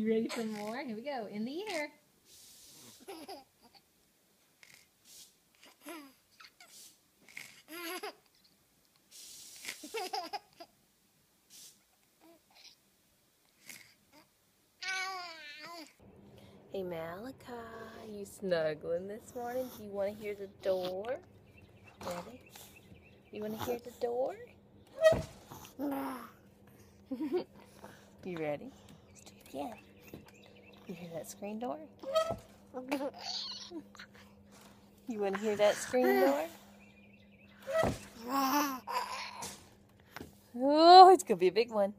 You ready for more? Here we go. In the air. Hey Malachi, you snuggling this morning? Do you want to hear the door? Ready? You want to hear the door? You ready? Let's do it again. You hear that screen door? You want to hear that screen door? Oh, it's going to be a big one.